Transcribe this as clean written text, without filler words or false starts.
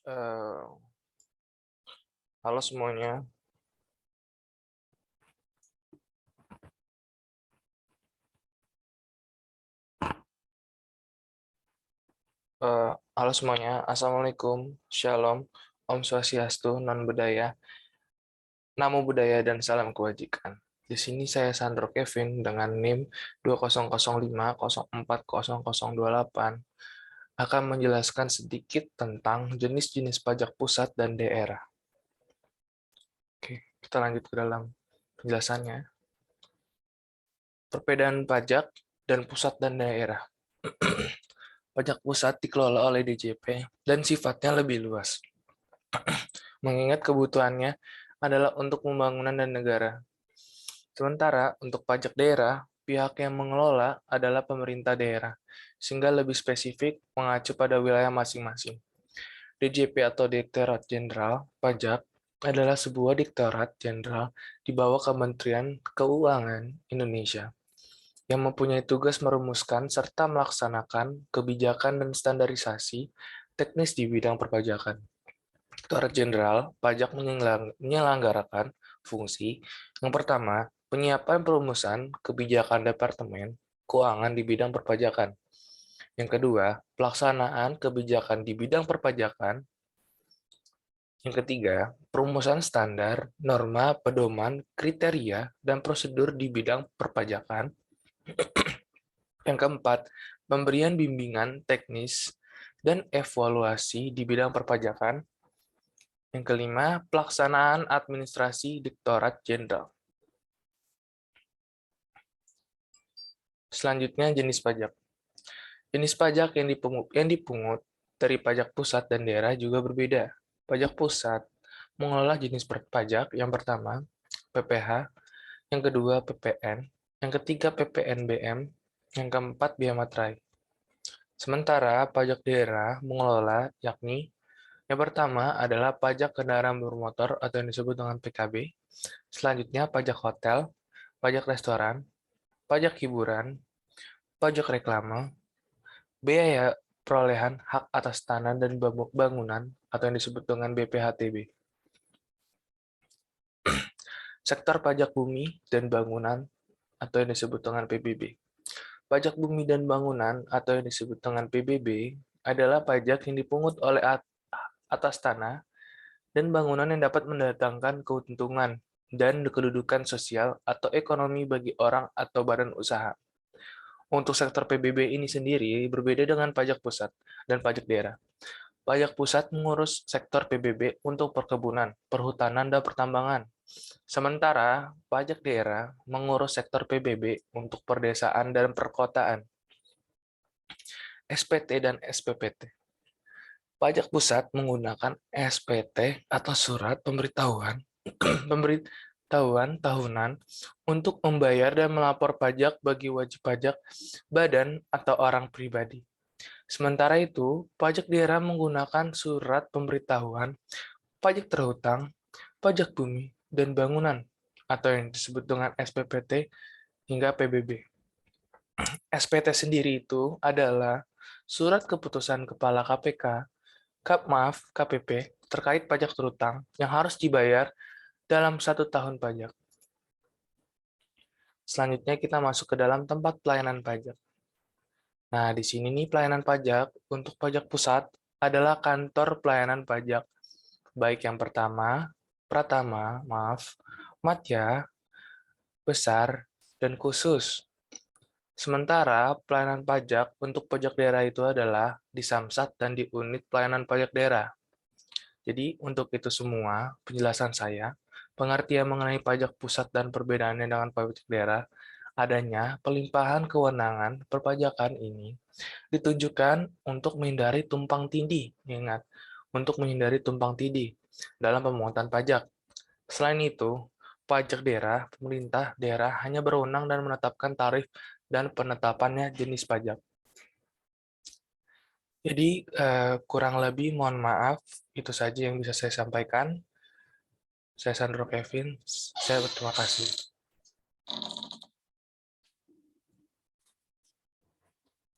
Eh, Halo semuanya. Halo semuanya. Assalamualaikum. Shalom. Om Swastiastu. Non Budaya. Namo Buddhaya dan salam kebajikan. Di sini saya Sandro Kevin dengan NIM 2005040028 akan menjelaskan sedikit tentang jenis-jenis pajak pusat dan daerah. Oke, kita lanjut ke dalam penjelasannya. Perbedaan pajak dan pusat dan daerah. Pajak pusat dikelola oleh DJP dan sifatnya lebih luas, mengingat kebutuhannya adalah untuk pembangunan dan negara. Sementara untuk pajak daerah, pihak yang mengelola adalah pemerintah daerah, sehingga lebih spesifik mengacu pada wilayah masing-masing. DJP atau Direktorat Jenderal Pajak adalah sebuah direktorat jenderal di bawah Kementerian Keuangan Indonesia yang mempunyai tugas merumuskan serta melaksanakan kebijakan dan standarisasi teknis di bidang perpajakan. Direktorat Jenderal Pajak menyelenggarakan fungsi yang pertama, penyiapan perumusan kebijakan Departemen Keuangan di bidang perpajakan. Yang kedua, pelaksanaan kebijakan di bidang perpajakan. Yang ketiga, perumusan standar, norma, pedoman, kriteria, dan prosedur di bidang perpajakan. Yang keempat, pemberian bimbingan teknis dan evaluasi di bidang perpajakan. Yang kelima, pelaksanaan administrasi Direktorat Jenderal. Selanjutnya, jenis pajak. Jenis pajak yang dipungut dari pajak pusat dan daerah juga berbeda. Pajak pusat mengelola jenis pajak yang pertama, PPh, yang kedua, PPN, yang ketiga, PPNBM, yang keempat, Bea Materai. Sementara pajak daerah mengelola yakni yang pertama adalah pajak kendaraan bermotor atau yang disebut dengan PKB, selanjutnya pajak hotel, pajak restoran, pajak hiburan, pajak reklame, biaya perolehan hak atas tanah dan bangunan atau yang disebut dengan BPHTB. Sektor pajak bumi dan bangunan atau yang disebut dengan PBB. Pajak bumi dan bangunan atau yang disebut dengan PBB adalah pajak yang dipungut oleh atas tanah dan bangunan yang dapat mendatangkan keuntungan dan kedudukan sosial atau ekonomi bagi orang atau badan usaha. Untuk sektor PBB ini sendiri berbeda dengan pajak pusat dan pajak daerah. Pajak pusat mengurus sektor PBB untuk perkebunan, perhutanan, dan pertambangan. Sementara pajak daerah mengurus sektor PBB untuk perdesaan dan perkotaan. SPT dan SPPT. Pajak pusat menggunakan SPT atau surat pemberitahuan pemberitahuan tahunan untuk membayar dan melapor pajak bagi wajib pajak badan atau orang pribadi. Sementara itu, pajak daerah menggunakan surat pemberitahuan pajak terhutang, pajak bumi, dan bangunan atau yang disebut dengan SPPT hingga PBB. SPT sendiri itu adalah surat keputusan Kepala KPK KPP terkait pajak terhutang yang harus dibayar dalam 1 tahun pajak. Selanjutnya kita masuk ke dalam tempat pelayanan pajak. Nah, di sini nih pelayanan pajak untuk pajak pusat adalah kantor pelayanan pajak, baik yang pertama, pratama, madya, besar, dan khusus. Sementara pelayanan pajak untuk pajak daerah itu adalah di Samsat dan di unit pelayanan pajak daerah. Jadi, untuk itu semua, penjelasan saya, pengertian mengenai pajak pusat dan perbedaannya dengan pajak daerah, adanya pelimpahan kewenangan perpajakan ini ditujukan untuk menghindari tumpang tindih. Ingat, untuk menghindari tumpang tindih dalam pemungutan pajak. Selain itu, pajak daerah, pemerintah daerah hanya berwenang dan menetapkan tarif dan penetapannya jenis pajak. Jadi, kurang lebih mohon maaf, itu saja yang bisa saya sampaikan. Saya Sandro Kevin, saya berterima kasih.